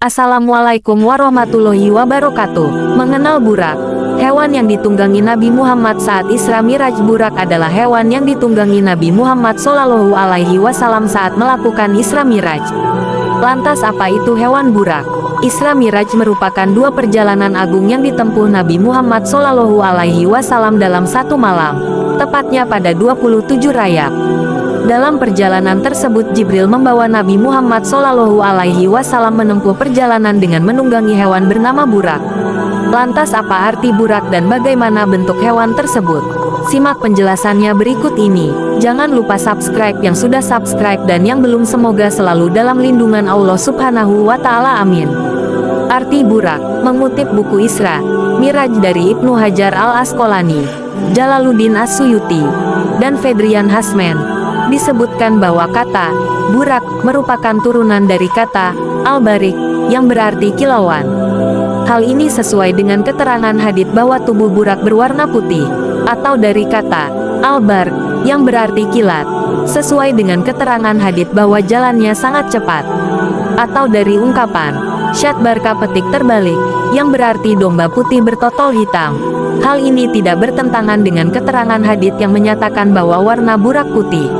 Assalamualaikum warahmatullahi wabarakatuh. Mengenal burak, hewan yang ditunggangi Nabi Muhammad saat Isra Miraj. Burak adalah hewan yang ditunggangi Nabi Muhammad Shallallahu Alaihi Wasallam saat melakukan Isra Miraj. Lantas apa itu hewan burak? Isra Miraj merupakan dua perjalanan agung yang ditempuh Nabi Muhammad Shallallahu Alaihi Wasallam dalam satu malam, tepatnya pada 27 Rajab. Dalam perjalanan tersebut Jibril membawa Nabi Muhammad Shallallahu Alaihi Wasallam menempuh perjalanan dengan menunggangi hewan bernama burak. Lantas apa arti burak dan bagaimana bentuk hewan tersebut? Simak penjelasannya berikut ini. Jangan lupa subscribe yang sudah subscribe dan yang belum, semoga selalu dalam lindungan Allah Subhanahu wa Ta'ala. Amin. Arti burak, mengutip buku Isra Miraj dari Ibnu Hajar al-Asqalani, Jalaluddin As-Suyuti, dan Fedrian Hasmen, disebutkan bahwa kata burak merupakan turunan dari kata al-barik yang berarti kilauan. Hal ini sesuai dengan keterangan hadits bahwa tubuh burak berwarna putih, atau dari kata al-barq yang berarti kilat, sesuai dengan keterangan hadits bahwa jalannya sangat cepat, atau dari ungkapan syat barka petik terbalik yang berarti domba putih bertotol hitam. Hal ini tidak bertentangan dengan keterangan hadits yang menyatakan bahwa warna burak putih.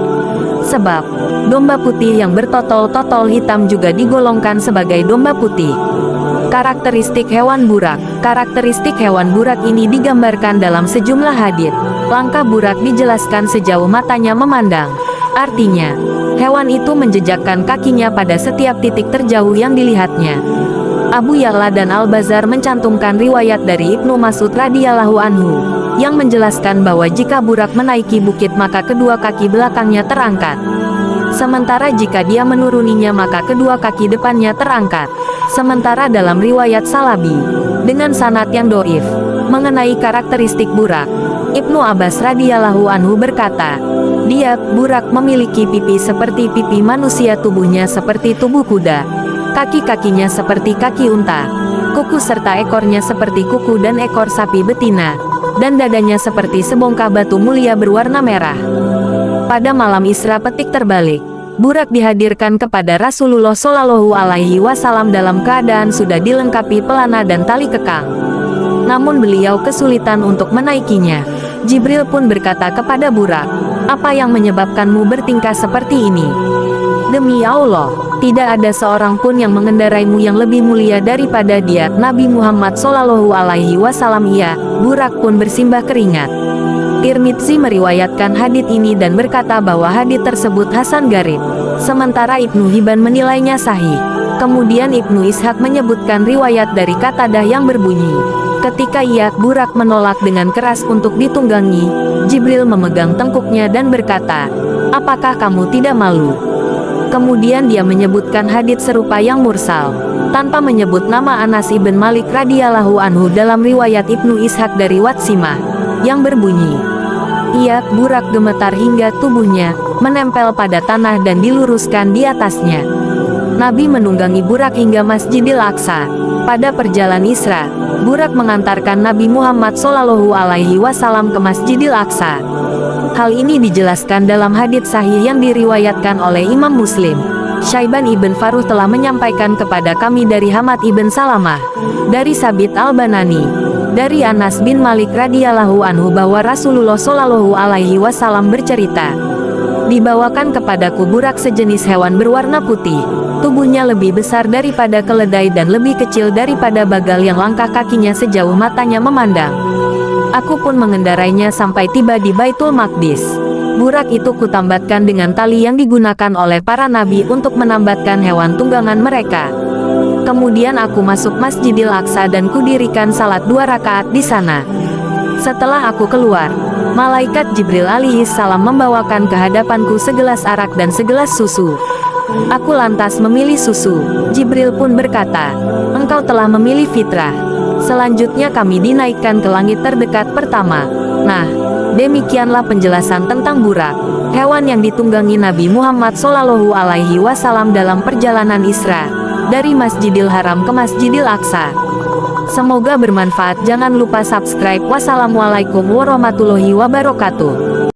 Sebab, domba putih yang bertotol-totol hitam juga digolongkan sebagai domba putih. Karakteristik hewan burak. Karakteristik hewan burak ini digambarkan dalam sejumlah hadits. Langkah burak dijelaskan sejauh matanya memandang. Artinya, hewan itu menjejakkan kakinya pada setiap titik terjauh yang dilihatnya. Abu Ya'la dan Al-Bazzar mencantumkan riwayat dari Ibnu Mas'ud radhiyallahu anhu yang menjelaskan bahwa jika burak menaiki bukit maka kedua kaki belakangnya terangkat. Sementara jika dia menuruninya maka kedua kaki depannya terangkat. Sementara dalam riwayat Salabi, dengan sanad yang doif, mengenai karakteristik burak, Ibnu Abbas radhiyallahu anhu berkata, burak memiliki pipi seperti pipi manusia, tubuhnya seperti tubuh kuda, kaki-kakinya seperti kaki unta, kuku serta ekornya seperti kuku dan ekor sapi betina, dan dadanya seperti sebongkah batu mulia berwarna merah. Pada malam Isra petik terbalik, burak dihadirkan kepada Rasulullah Shallallahu Alaihi Wasallam dalam keadaan sudah dilengkapi pelana dan tali kekang. Namun beliau kesulitan untuk menaikinya. Jibril pun berkata kepada burak, "Apa yang menyebabkanmu bertingkah seperti ini? Demi Allah, tidak ada seorang pun yang mengendaraimu yang lebih mulia daripada dia, Nabi Muhammad Shallallahu Alaihi Wasallam." Ia, burak pun bersimbah keringat. Tirmidzi meriwayatkan hadits ini dan berkata bahwa hadits tersebut hasan gharib, sementara Ibnu Hibban menilainya sahih. Kemudian Ibnu Ishaq menyebutkan riwayat dari Qatadah yang berbunyi, ketika burak menolak dengan keras untuk ditunggangi, Jibril memegang tengkuknya dan berkata, "Apakah kamu tidak malu?" Kemudian dia menyebutkan hadits serupa yang mursal, tanpa menyebut nama Anas ibn Malik radhiyallahu anhu dalam riwayat Ibnu Ishaq dari Watsimah, yang berbunyi, burak gemetar hingga tubuhnya menempel pada tanah dan diluruskan di atasnya. Nabi menunggangi burak hingga Masjidil Aqsa. Pada perjalanan Isra, burak mengantarkan Nabi Muhammad Shallallahu Alaihi Wasallam ke Masjidil Aqsa. Hal ini dijelaskan dalam hadits sahih yang diriwayatkan oleh Imam Muslim. Syaiban ibn Faruh telah menyampaikan kepada kami dari Hamad ibn Salamah, dari Sabit al-Banani, dari Anas bin Malik radhiyallahu anhu bahwa Rasulullah Shallallahu Alaihi Wasallam bercerita, "Dibawakan kepadaku burak sejenis hewan berwarna putih. Tubuhnya lebih besar daripada keledai dan lebih kecil daripada bagal yang langkah kakinya sejauh matanya memandang. Aku pun mengendarainya sampai tiba di Baitul Maqdis. Burak itu kutambatkan dengan tali yang digunakan oleh para nabi untuk menambatkan hewan tunggangan mereka. Kemudian aku masuk Masjidil Aqsa dan kudirikan salat 2 rakaat di sana. Setelah aku keluar, malaikat Jibril alaihi salam membawakan ke hadapanku segelas arak dan segelas susu. Aku lantas memilih susu. Jibril pun berkata, 'Engkau telah memilih fitrah.' Selanjutnya kami dinaikkan ke langit terdekat pertama." Nah, demikianlah penjelasan tentang burak, hewan yang ditunggangi Nabi Muhammad Shallallahu Alaihi Wasallam dalam perjalanan Isra dari Masjidil Haram ke Masjidil Aqsa. Semoga bermanfaat. Jangan lupa subscribe. Wassalamualaikum warahmatullahi wabarakatuh.